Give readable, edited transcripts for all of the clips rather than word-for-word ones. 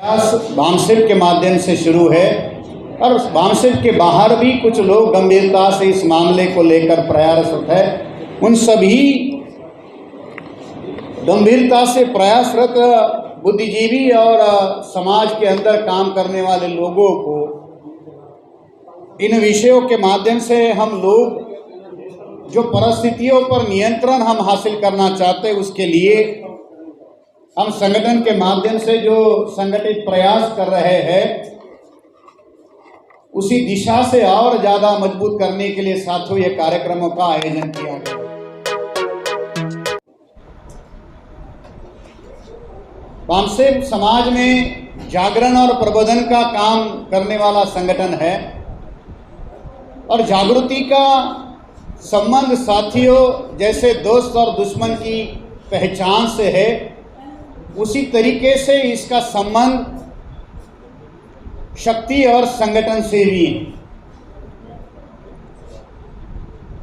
प्रयास बामसिल के माध्यम से शुरू है और बामसिल के बाहर भी कुछ लोग गंभीरता से इस मामले को लेकर प्रयासरत है। उन सभी गंभीरता से प्रयासरत बुद्धिजीवी और समाज के अंदर काम करने वाले लोगों को इन विषयों के माध्यम से हम लोग जो परिस्थितियों पर नियंत्रण हम हासिल करना चाहते हैं, उसके लिए हम संगठन के माध्यम से जो संगठित प्रयास कर रहे हैं, उसी दिशा से और ज़्यादा मजबूत करने के लिए साथियों ये कार्यक्रमों का आयोजन किया गया। बामसिल समाज में जागरण और प्रबोधन का काम करने वाला संगठन है और जागृति का संबंध साथियों जैसे दोस्त और दुश्मन की पहचान से है, उसी तरीके से इसका संबंध शक्ति और संगठन से भी है।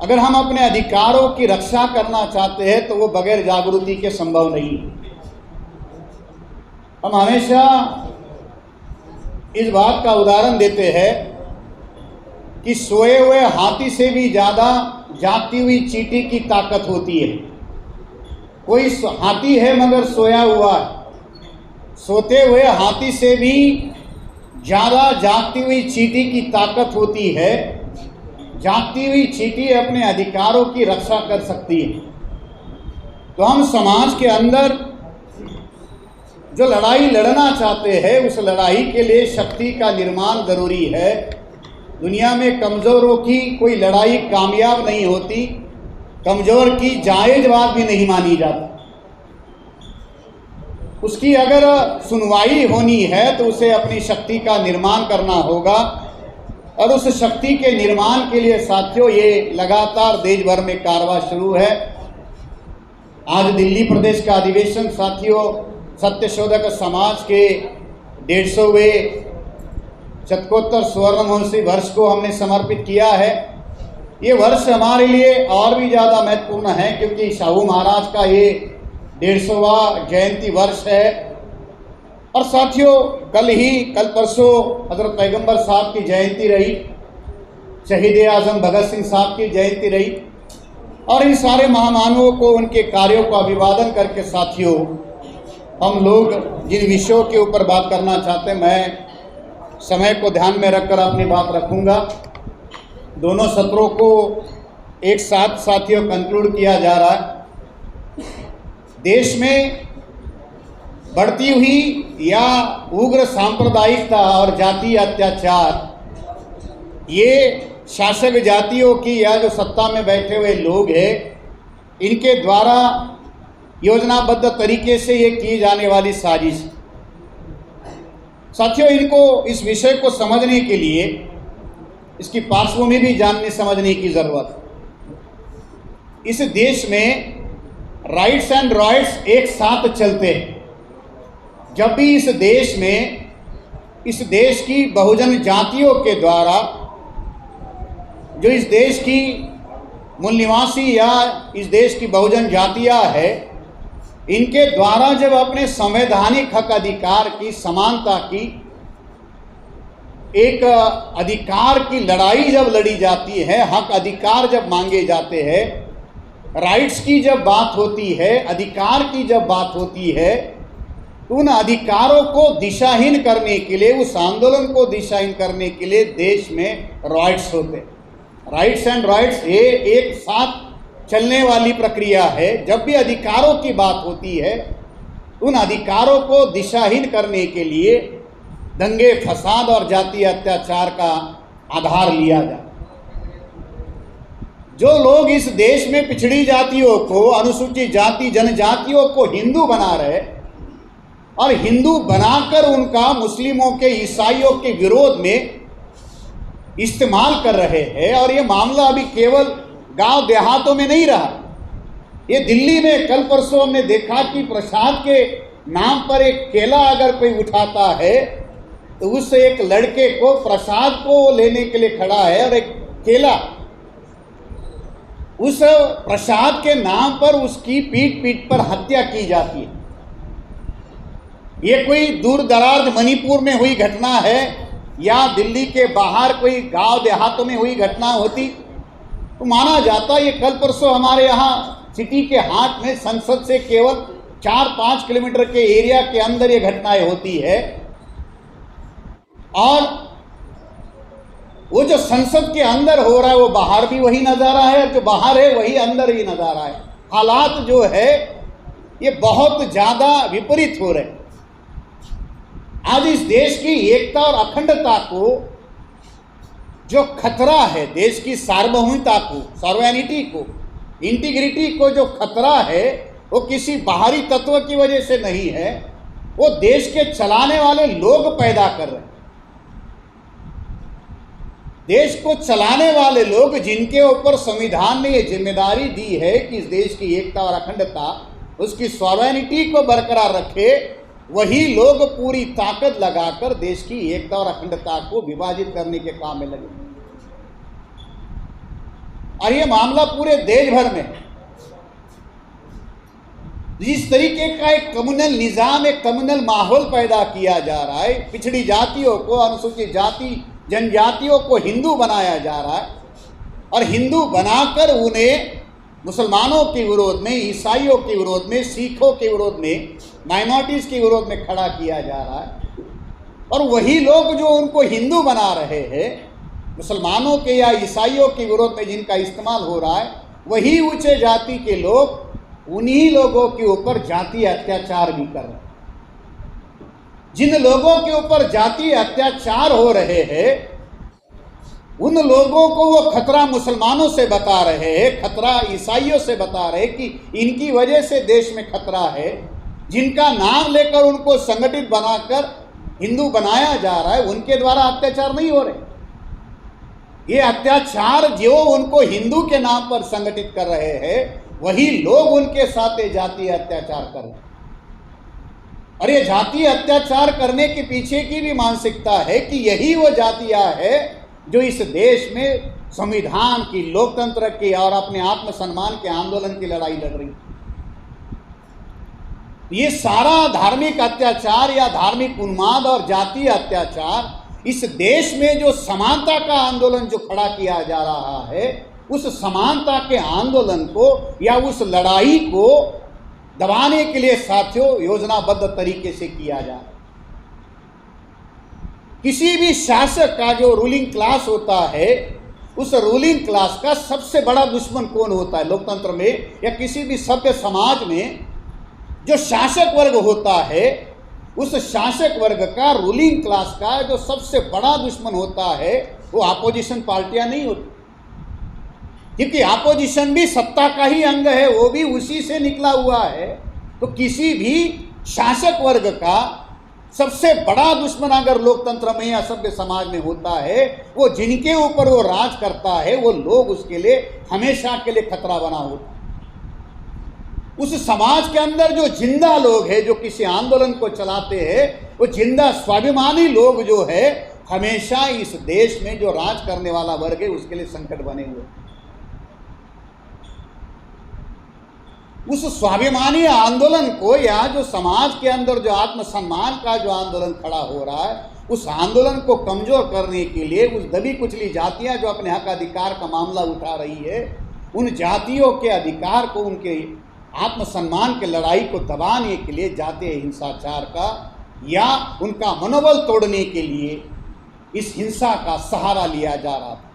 अगर हम अपने अधिकारों की रक्षा करना चाहते हैं तो वो बगैर जागृति के संभव नहीं। हम हमेशा इस बात का उदाहरण देते हैं कि सोए हुए हाथी से भी ज़्यादा जागती हुई चींटी की ताकत होती है। कोई हाथी है मगर सोया हुआ है। सोते हुए हाथी से भी ज़्यादा जागती हुई चींटी की ताकत होती है। जागती हुई चींटी अपने अधिकारों की रक्षा कर सकती है। तो हम समाज के अंदर जो लड़ाई लड़ना चाहते हैं, उस लड़ाई के लिए शक्ति का निर्माण जरूरी है। दुनिया में कमज़ोरों की कोई लड़ाई कामयाब नहीं होती, कमज़ोर की जायज़ बात भी नहीं मानी जाती। उसकी अगर सुनवाई होनी है तो उसे अपनी शक्ति का निर्माण करना होगा और उस शक्ति के निर्माण के लिए साथियों ये लगातार देश भर में कारवाई शुरू है। आज दिल्ली प्रदेश का अधिवेशन साथियों सत्यशोधक समाज के 150वें शतकोत्तर स्वर्ण महोत्सवी वर्ष को हमने समर्पित किया है। ये वर्ष हमारे लिए और भी ज़्यादा महत्वपूर्ण है क्योंकि साहू महाराज का ये 150वां जयंती वर्ष है। और साथियों कल परसों हज़रत पैगंबर साहब की जयंती रही, शहीद आज़म भगत सिंह साहब की जयंती रही और इन सारे महामानवों को उनके कार्यों को अभिवादन करके साथियों हम लोग जिन विषयों के ऊपर बात करना चाहते हैं, मैं समय को ध्यान में रखकर अपनी बात रखूंगा। दोनों सत्रों को एक साथ साथियों कंक्लूड किया जा रहा है। देश में बढ़ती हुई या उग्र सांप्रदायिकता और जातीय अत्याचार, ये शासक जातियों की या जो सत्ता में बैठे हुए लोग हैं, इनके द्वारा योजनाबद्ध तरीके से ये की जाने वाली साजिश। साथियों इनको इस विषय को समझने के लिए इसकी पार्श्वभूमि भी जानने समझने की ज़रूरत है। इस देश में राइट्स एंड राइट्स एक साथ चलते हैं। जब भी इस देश में इस देश की बहुजन जातियों के द्वारा जो इस देश की मूल निवासी या इस देश की बहुजन जातियां है, इनके द्वारा जब अपने संवैधानिक हक अधिकार की समानता की एक अधिकार की लड़ाई जब लड़ी जाती है, हक अधिकार जब मांगे जाते हैं, राइट्स की जब बात होती है, अधिकार की जब बात होती है, तो उन अधिकारों को दिशाहीन करने के लिए, उस आंदोलन को दिशाहीन करने के लिए देश में राइट्स होते हैं। राइट्स एंड राइट्स ये एक साथ चलने वाली प्रक्रिया है। जब भी अधिकारों की बात होती है, उन अधिकारों को दिशाहीन करने के लिए दंगे फसाद और जातीय अत्याचार का आधार लिया जाए। जो लोग इस देश में पिछड़ी जातियों को, अनुसूचित जाति जनजातियों को हिंदू बना रहे और हिंदू बनाकर उनका मुस्लिमों के, ईसाइयों के विरोध में इस्तेमाल कर रहे हैं, और ये मामला अभी केवल गांव देहातों में नहीं रहा, ये दिल्ली में कल परसों हमने देखा कि प्रसाद के नाम पर एक केला अगर कोई उठाता है तो उस एक लड़के को प्रसाद को लेने के लिए खड़ा है और एक केला, उस प्रसाद के नाम पर उसकी पीठ पर हत्या की जाती है। ये कोई दूर दराज मणिपुर में हुई घटना है या दिल्ली के बाहर कोई गांव देहातों में हुई घटना होती तो माना जाता। ये कल परसों हमारे यहाँ सिटी के हाट में संसद से केवल 4-5 किलोमीटर के एरिया के अंदर ये घटनाएं होती है, और वो जो संसद के अंदर हो रहा है वो बाहर भी वही नज़ारा है, और जो बाहर है वही अंदर ही नज़ारा है। हालात जो है ये बहुत ज़्यादा विपरीत हो रहे हैं। आज इस देश की एकता और अखंडता को जो खतरा है, देश की सार्वभौमिकता को, सॉवरेनिटी को, इंटीग्रिटी को जो खतरा है वो किसी बाहरी तत्व की वजह से नहीं है, वो देश के चलाने वाले लोग पैदा कर रहे हैं। देश को चलाने वाले लोग जिनके ऊपर संविधान ने ये जिम्मेदारी दी है कि इस देश की एकता और अखंडता, उसकी सॉवरेनिटी को बरकरार रखे, वही लोग पूरी ताकत लगाकर देश की एकता और अखंडता को विभाजित करने के काम में लगे। और ये मामला पूरे देश भर में है। जिस तरीके का एक कम्युनल निजाम, एक कम्युनल माहौल पैदा किया जा रहा है, पिछड़ी जातियों को, अनुसूचित जाति जनजातियों को हिंदू बनाया जा रहा है, और हिंदू बनाकर उन्हें मुसलमानों के विरोध में, ईसाइयों के विरोध में, सिखों के विरोध में, माइनॉरिटीज़ के विरोध में खड़ा किया जा रहा है। और वही लोग जो उनको हिंदू बना रहे हैं, मुसलमानों के या ईसाइयों के विरोध में जिनका इस्तेमाल हो रहा है, वही ऊंचे जाति के लोग उन्हीं लोगों के ऊपर जातीय अत्याचार भी कर रहे हैं। जिन लोगों के ऊपर जातीय अत्याचार हो रहे हैं, उन लोगों को वो खतरा मुसलमानों से बता रहे हैं, खतरा ईसाइयों से बता रहे हैं कि इनकी वजह से देश में खतरा है। जिनका नाम लेकर उनको संगठित बनाकर हिंदू बनाया जा रहा है, उनके द्वारा अत्याचार नहीं हो रहे। ये अत्याचार जो उनको हिंदू के नाम पर संगठित कर रहे हैं, वही लोग उनके साथ जातीय अत्याचार कर रहे हैं। और ये जातीय अत्याचार करने के पीछे की भी मानसिकता है कि यही वो जातियां है जो इस देश में संविधान की, लोकतंत्र की और अपने आत्मसम्मान के आंदोलन की लड़ाई लड़ रही। ये सारा धार्मिक अत्याचार या धार्मिक उन्माद और जातीय अत्याचार इस देश में जो समानता का आंदोलन जो खड़ा किया जा रहा है, उस समानता के आंदोलन को या उस लड़ाई को दबाने के लिए साथियों योजनाबद्ध तरीके से किया जा रहा है। किसी भी शासक का जो रूलिंग क्लास होता है, उस रूलिंग क्लास का सबसे बड़ा दुश्मन कौन होता है लोकतंत्र में या किसी भी सभ्य समाज में? जो शासक वर्ग होता है, उस शासक वर्ग का, रूलिंग क्लास का जो सबसे बड़ा दुश्मन होता है वो अपोजिशन पार्टियां नहीं होती, क्योंकि अपोजिशन भी सत्ता का ही अंग है, वो भी उसी से निकला हुआ है। तो किसी भी शासक वर्ग का सबसे बड़ा दुश्मन अगर लोकतंत्र में या सभ्य समाज में होता है, वो जिनके ऊपर वो राज करता है, वो लोग उसके लिए हमेशा के लिए खतरा बना होता है। उस समाज के अंदर जो जिंदा लोग हैं, जो किसी आंदोलन को चलाते हैं, वो जिंदा स्वाभिमानी लोग जो है, हमेशा इस देश में जो राज करने वाला वर्ग है उसके लिए संकट बने हुए। उस स्वाभिमानी आंदोलन को या जो समाज के अंदर जो आत्मसम्मान का जो आंदोलन खड़ा हो रहा है, उस आंदोलन को कमजोर करने के लिए उस दबी कुचली जातियां जो अपने हक अधिकार का मामला उठा रही है, उन जातियों के अधिकार को, उनके आत्मसम्मान के लड़ाई को दबाने के लिए जातीय हिंसाचार का या उनका मनोबल तोड़ने के लिए इस हिंसा का सहारा लिया जा रहा था।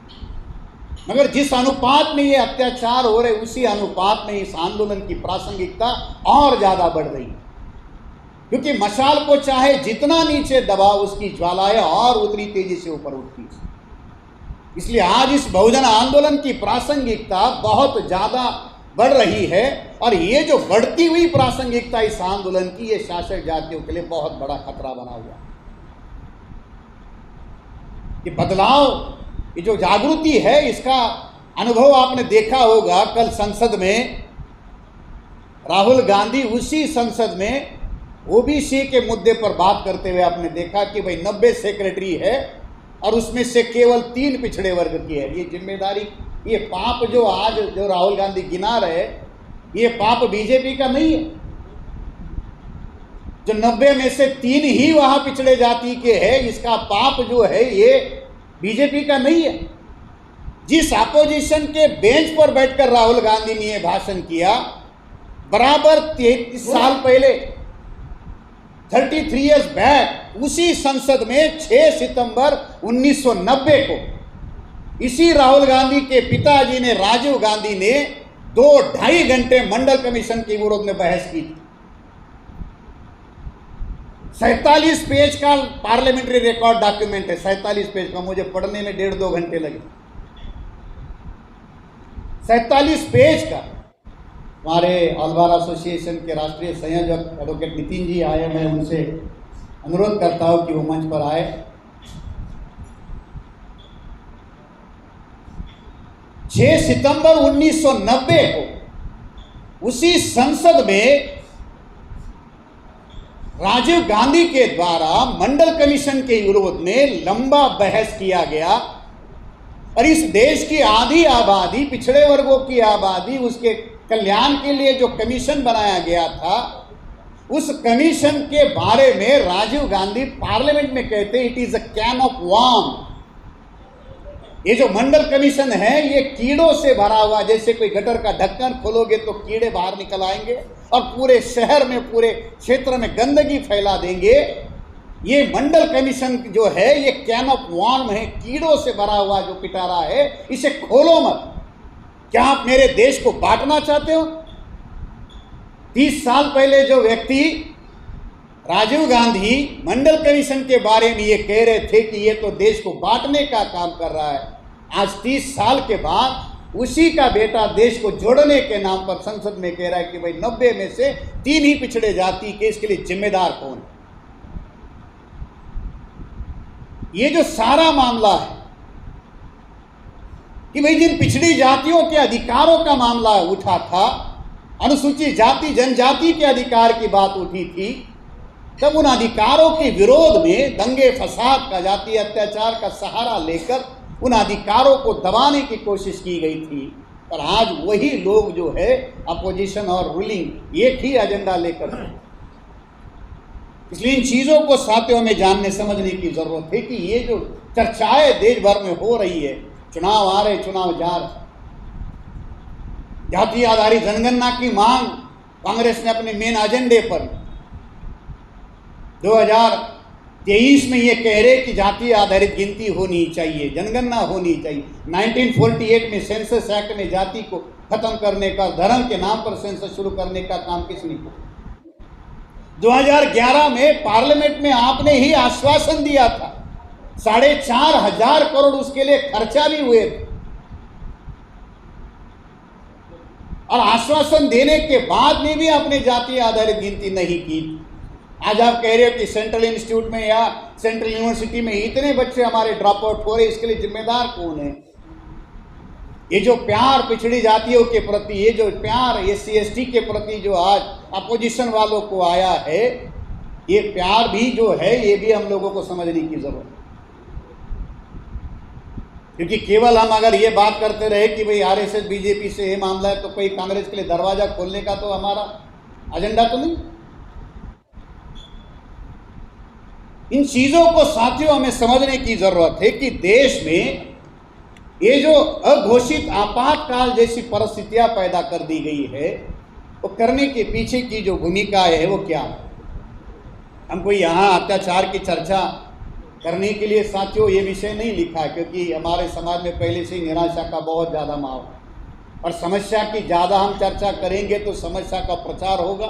मगर जिस अनुपात में ये अत्याचार हो रहे, उसी अनुपात में इस आंदोलन की प्रासंगिकता और ज़्यादा बढ़ रही है, क्योंकि मशाल को चाहे जितना नीचे दबाओ, उसकी ज्वालाएं और उतनी तेजी से ऊपर उठती है। इसलिए आज इस बहुजन आंदोलन की प्रासंगिकता बहुत ज़्यादा बढ़ रही है, और ये जो बढ़ती हुई प्रासंगिकता इस आंदोलन की, ये शासक जातियों के लिए बहुत बड़ा खतरा बना हुआ। ये बदलाव, ये जो जागृति है, इसका अनुभव आपने देखा होगा। कल संसद में राहुल गांधी उसी संसद में ओबीसी के मुद्दे पर बात करते हुए आपने देखा कि भाई 90 सेक्रेटरी है और उसमें से केवल 3 पिछड़े वर्ग की है। ये जिम्मेदारी, ये पाप जो आज जो राहुल गांधी गिना रहे, ये पाप बीजेपी का नहीं है, जो 90 में से 3 ही वहां पिछड़े जाति के हैं, इसका पाप जो है ये बीजेपी का नहीं है। जिस अपोजिशन के बेंच पर बैठकर राहुल गांधी ने यह भाषण किया, बराबर 33 साल पहले 33 इयर्स बैक उसी संसद में 6 सितंबर 1990 को इसी राहुल गांधी के पिताजी ने, राजीव गांधी ने 2-2.5 घंटे मंडल कमीशन के विरोध में बहस की थी। 47 पेज का पार्लियामेंट्री रिकॉर्ड डॉक्यूमेंट है, 47 पेज का, मुझे पढ़ने में 1.5-2 घंटे लगे। 47 पेज का। हमारे ऑल बार एसोसिएशन के राष्ट्रीय संयोजक एडवोकेट नितिन जी आए, मैं उनसे अनुरोध करता हूं कि वो मंच पर आए। 6 सितंबर 1990 को उसी संसद में राजीव गांधी के द्वारा मंडल कमीशन के विरोध में लंबा बहस किया गया और इस देश की आधी आबादी, पिछड़े वर्गों की आबादी, उसके कल्याण के लिए जो कमीशन बनाया गया था, उस कमीशन के बारे में राजीव गांधी पार्लियामेंट में कहते it is a can of worm. ये जो मंडल कमीशन है ये कीड़ों से भरा हुआ, जैसे कोई गटर का ढक्कन खोलोगे तो कीड़े बाहर निकल आएंगे और पूरे शहर में, पूरे क्षेत्र में गंदगी फैला देंगे। ये मंडल कमीशन जो है ये कैन ऑफ वर्म है, कीड़ों से भरा हुआ जो पिटारा है, इसे खोलो मत। क्या आप मेरे देश को बांटना चाहते हो? 30 साल पहले जो व्यक्ति राजीव गांधी मंडल कमीशन के बारे में ये कह रहे थे कि ये तो देश को बांटने का काम कर रहा है, आज 30 साल के बाद उसी का बेटा देश को जोड़ने के नाम पर संसद में कह रहा है कि भाई 90 में से 3 ही पिछड़े जाति के, इसके लिए जिम्मेदार कौन? ये जो सारा मामला है कि भाई जिन पिछड़ी जातियों के अधिकारों का मामला उठा था, अनुसूचित जाति जनजाति के अधिकार की बात उठी थी, तब उन अधिकारों के विरोध में दंगे फसाद का, जातीय अत्याचार का सहारा लेकर उन अधिकारों को दबाने की कोशिश की गई थी। और आज वही लोग जो है अपोजिशन और रूलिंग एक ही एजेंडा लेकर है। इसलिए इन चीज़ों को साथियों में जानने समझने की जरूरत है कि ये जो चर्चाएं देश भर में हो रही है, चुनाव आ रहे, चुनाव जा रहे, जाति आधारित जनगणना की मांग कांग्रेस ने अपने मेन एजेंडे पर 2023 में ये कह रहे कि जाति आधारित गिनती होनी चाहिए, जनगणना होनी चाहिए। 1948 में सेंसस एक्ट में जाति को खत्म करने का, धर्म के नाम पर सेंसस शुरू करने का काम किसने किया? 2011 में पार्लियामेंट में आपने ही आश्वासन दिया था, 4,500 करोड़ उसके लिए खर्चा भी हुए थे, और आश्वासन देने के बाद में भी आपने जाति आधारित गिनती नहीं की। आज आप कह रहे हो कि सेंट्रल इंस्टीट्यूट में या सेंट्रल यूनिवर्सिटी में इतने बच्चे हमारे ड्रॉप आउट हो रहे, इसके लिए जिम्मेदार कौन है? ये जो प्यार पिछड़ी जातियों के प्रति, ये जो प्यार SC ST के प्रति जो आज अपोजिशन वालों को आया है, ये प्यार भी जो है ये भी हम लोगों को समझने की जरूरत है। क्योंकि केवल हम अगर ये बात करते रहे कि भाई RSS BJP से ये मामला है, तो कोई कांग्रेस के लिए दरवाजा खोलने का तो हमारा एजेंडा तो नहीं। इन चीजों को साथियों हमें समझने की जरूरत है कि देश में ये जो अघोषित आपातकाल जैसी परिस्थितियां पैदा कर दी गई है, वो करने के पीछे की जो भूमिका है वो क्या है? हमको यहाँ अत्याचार की चर्चा करने के लिए साथियों ये विषय नहीं लिखा है, क्योंकि हमारे समाज में पहले से ही निराशा का बहुत ज़्यादा माहौल है, और समस्या की ज़्यादा हम चर्चा करेंगे तो समस्या का प्रचार होगा,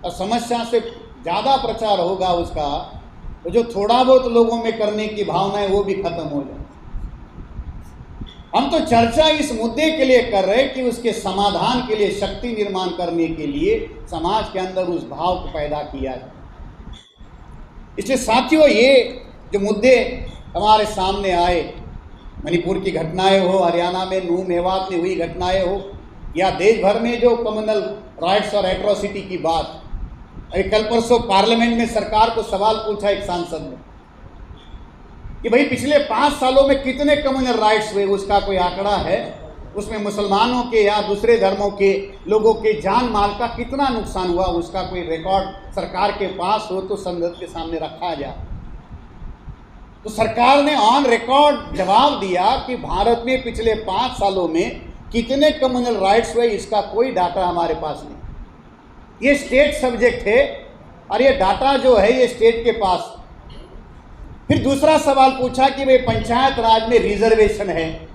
और समस्या से ज़्यादा प्रचार होगा उसका, तो जो थोड़ा बहुत लोगों में करने की भावना है वो भी खत्म हो जाए। हम तो चर्चा इस मुद्दे के लिए कर रहे हैं कि उसके समाधान के लिए, शक्ति निर्माण करने के लिए समाज के अंदर उस भाव को पैदा किया जाए। इसलिए साथियों ये जो मुद्दे हमारे सामने आए, मणिपुर की घटनाएं हो, हरियाणा में नूह मेवात में हुई घटनाएं हो, या देश भर में जो कम्युनल राइट्स और एट्रोसिटी की बात, कल परसों पार्लियामेंट में सरकार को सवाल पूछा एक सांसद ने कि भाई पिछले 5 सालों में कितने कम्युनल राइट्स हुए, उसका कोई आंकड़ा है? उसमें मुसलमानों के या दूसरे धर्मों के लोगों के जान माल का कितना नुकसान हुआ, उसका कोई रिकॉर्ड सरकार के पास हो तो संसद के सामने रखा जाए। तो सरकार ने ऑन रिकॉर्ड जवाब दिया कि भारत में पिछले 5 सालों में कितने कम्युनल राइट्स हुए, इसका कोई डाटा हमारे पास नहीं। ये स्टेट सब्जेक्ट है और ये डाटा जो है ये स्टेट के पास। फिर दूसरा सवाल पूछा कि भाई पंचायत राज में रिजर्वेशन है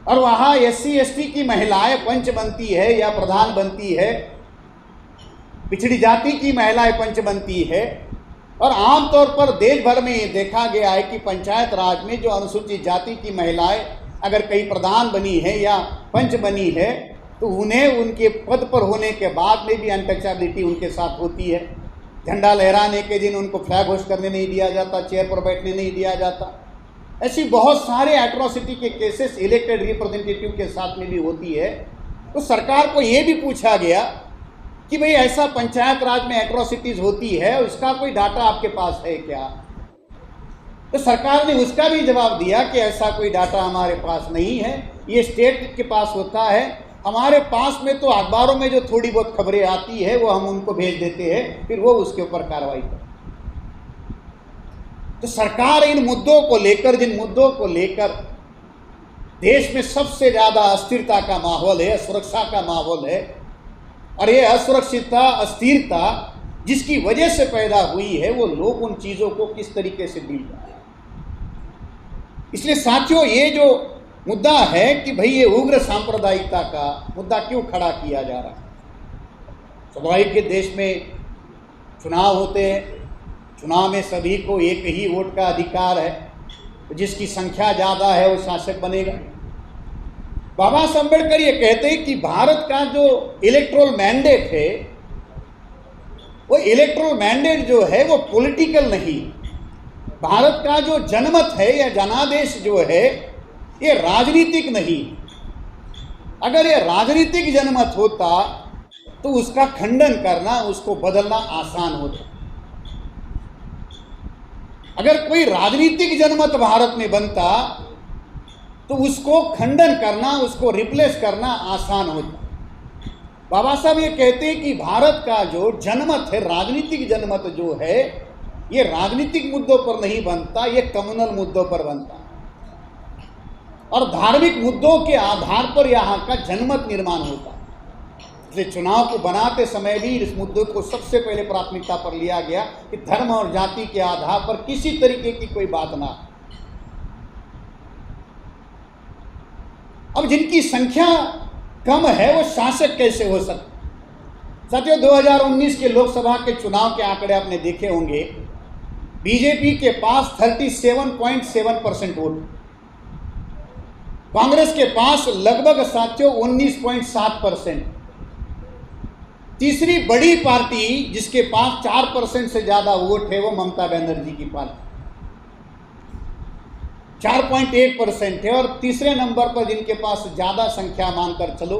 और वहाँ SC ST की महिलाएं पंच बनती है या प्रधान बनती है, पिछड़ी जाति की महिलाएं पंच बनती है, और आमतौर पर देश भर में ये देखा गया है कि पंचायत राज में जो अनुसूचित जाति की महिलाएं अगर कहीं प्रधान बनी है या पंच बनी है तो उन्हें उनके पद पर होने के बाद में भी अनटचेबिलिटी उनके साथ होती है। झंडा लहराने के दिन उनको फ्लैग होस्ट करने नहीं दिया जाता, चेयर पर बैठने नहीं दिया जाता। ऐसी बहुत सारे एट्रोसिटी के केसेस इलेक्टेड रिप्रेजेंटेटिव के साथ में भी होती है। तो सरकार को ये भी पूछा गया कि भाई ऐसा पंचायत राज में एट्रोसिटीज होती है और इसका कोई डाटा आपके पास है क्या? तो सरकार ने उसका भी जवाब दिया कि ऐसा कोई डाटा हमारे पास नहीं है, ये स्टेट के पास होता है। हमारे पास में तो अखबारों में जो थोड़ी बहुत खबरें आती है वो हम उनको भेज देते हैं, फिर वो उसके ऊपर कार्रवाई करते। तो सरकार इन मुद्दों को लेकर, जिन मुद्दों को लेकर देश में सबसे ज़्यादा अस्थिरता का माहौल है, असुरक्षा का माहौल है, और ये असुरक्षितता, अस्थिरता जिसकी वजह से पैदा हुई है, वो लोग उन चीज़ों को किस तरीके से डील करते हैं। इसलिए साथियों, ये जो मुद्दा है कि भाई ये उग्र सांप्रदायिकता का मुद्दा क्यों खड़ा किया जा रहा है। स्वाभाविक के देश में चुनाव होते हैं, चुनाव में सभी को एक ही वोट का अधिकार है, तो जिसकी संख्या ज़्यादा है वो शासक बनेगा। बाबा साहब अम्बेडकर ये कहते हैं कि भारत का जो इलेक्टोरल मैंडेट है, वो इलेक्टोरल मैंडेट जो है वो पॉलिटिकल नहीं। भारत का जो जनमत है या जनादेश जो है ये राजनीतिक नहीं। अगर ये राजनीतिक जनमत होता तो उसका खंडन करना, उसको बदलना आसान होता। अगर कोई राजनीतिक जनमत भारत में बनता तो उसको खंडन करना, उसको रिप्लेस करना आसान होता। बाबा साहब ये कहते हैं कि भारत का जो जनमत है, राजनीतिक जनमत जो है, ये राजनीतिक मुद्दों पर नहीं बनता, ये कम्युनल मुद्दों पर बनता और धार्मिक मुद्दों के आधार पर यहाँ का जनमत निर्माण होता। इसलिए चुनाव को बनाते समय भी इस मुद्दे को सबसे पहले प्राथमिकता पर लिया गया कि धर्म और जाति के आधार पर किसी तरीके की कोई बात ना। अब जिनकी संख्या कम है वो शासक कैसे हो सकते? साथियों, 2019 के लोकसभा के चुनाव के आंकड़े आपने देखे होंगे। बीजेपी के पास 37.7% वोट, कांग्रेस के पास लगभग साथियों 19.7%। तीसरी बड़ी पार्टी जिसके पास 4% से ज्यादा वोट है वो ममता बनर्जी की पार्टी, 4.1% है। और तीसरे नंबर पर जिनके पास ज्यादा संख्या मानकर चलो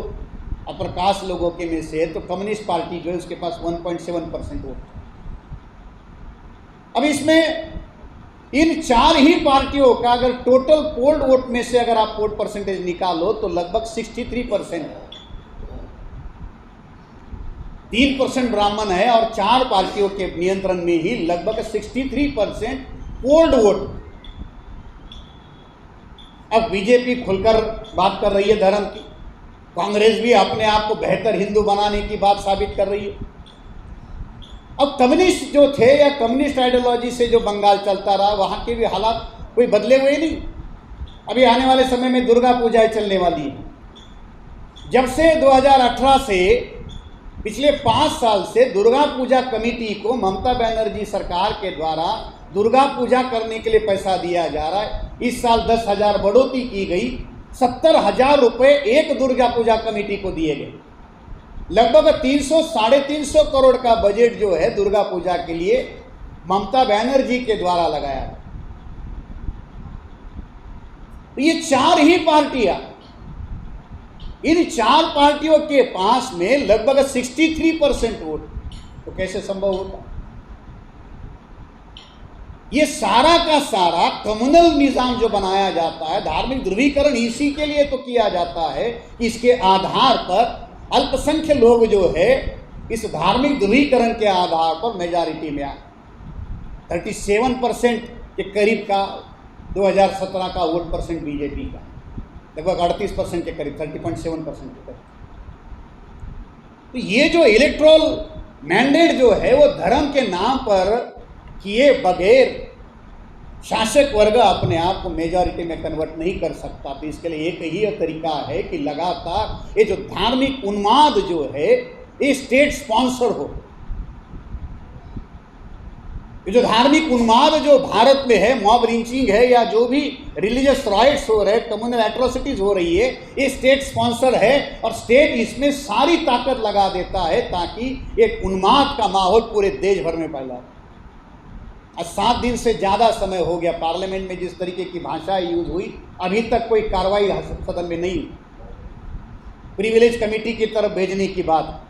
अपर कास्ट लोगों के में से है तो कम्युनिस्ट पार्टी जो है उसके पास 1.7% वोट। अब इसमें इन 4 ही पार्टियों का अगर टोटल पोल्ड वोट में से अगर आप वोट परसेंटेज निकालो तो लगभग 63% है। 3% ब्राह्मण है और 4 पार्टियों के नियंत्रण में ही लगभग 63% पोल्ड वोट। अब बीजेपी खुलकर बात कर रही है धर्म की, कांग्रेस भी अपने आप को बेहतर हिंदू बनाने की बात साबित कर रही है। अब कम्युनिस्ट जो थे या कम्युनिस्ट आइडियोलॉजी से जो बंगाल चलता रहा, वहाँ के भी हालात कोई बदले हुए नहीं। अभी आने वाले समय में दुर्गा पूजा चलने वाली है। जब से 2018 से पिछले 5 साल से दुर्गा पूजा कमेटी को ममता बनर्जी सरकार के द्वारा दुर्गा पूजा करने के लिए पैसा दिया जा रहा है। इस साल 10,000 बढ़ोतरी की गई, 70,000 रुपये एक दुर्गा पूजा कमेटी को दिए गए। लगभग 300-350 करोड़ का बजट जो है दुर्गा पूजा के लिए ममता बनर्जी के द्वारा लगाया। तो ये 4 ही पार्टियां, इन 4 पार्टियों के पास में लगभग 63% वोट, तो कैसे संभव होता? ये सारा का सारा कम्युनल निजाम जो बनाया जाता है, धार्मिक ध्रुवीकरण इसी के लिए तो किया जाता है कि इसके आधार पर अल्पसंख्यक लोग जो है इस धार्मिक ध्रुवीकरण के आधार पर मेजॉरिटी में आए। 37% के करीब का 2017 का वोट परसेंट बीजेपी का, लगभग 38% के करीब, 30.7% के करीब। तो ये जो इलेक्ट्रोल मैंडेट जो है वो धर्म के नाम पर किए बगैर शासक वर्ग अपने आप को मेजॉरिटी में कन्वर्ट नहीं कर सकता। तो इसके लिए एक ही तरीका है कि लगातार ये जो धार्मिक उन्माद जो है ये स्टेट स्पॉन्सर हो। ये जो धार्मिक उन्माद जो भारत में है, मॉब लिंचिंग है या जो भी रिलीजियस राइट्स हो रहे, कम्युनल एट्रोसिटीज हो रही है, ये स्टेट स्पॉन्सर है और स्टेट इसमें सारी ताकत लगा देता है ताकि एक उन्माद का माहौल पूरे देश भर में फैला। आज 7 दिन से ज़्यादा समय हो गया, पार्लियामेंट में जिस तरीके की भाषा यूज हुई अभी तक कोई कार्रवाई सदन में नहीं, प्रिविलेज कमेटी की तरफ भेजने की बात।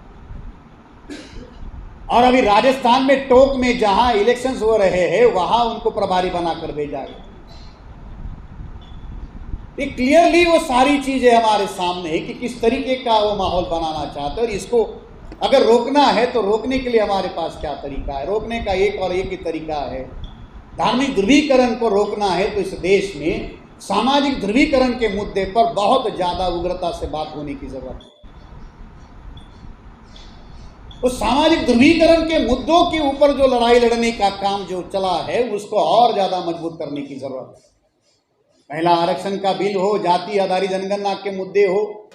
और अभी राजस्थान में टोंक में जहां इलेक्शंस हो रहे हैं वहां उनको प्रभारी बनाकर भेजा गया। ये क्लियरली वो सारी चीजें हमारे सामने है कि किस तरीके का वो माहौल बनाना चाहते हैं और इसको अगर रोकना है तो रोकने के लिए हमारे पास क्या तरीका है। रोकने का एक और एक ही तरीका है, धार्मिक ध्रुवीकरण को रोकना है तो इस देश में सामाजिक ध्रुवीकरण के मुद्दे पर बहुत ज्यादा उग्रता से बात होने की जरूरत है। उस सामाजिक ध्रुवीकरण के मुद्दों के ऊपर जो लड़ाई लड़ने का काम जो चला है उसको और ज्यादा मजबूत करने की जरूरत है। महिला आरक्षण का बिल हो, जाति आधारित जनगणना के मुद्दे हो,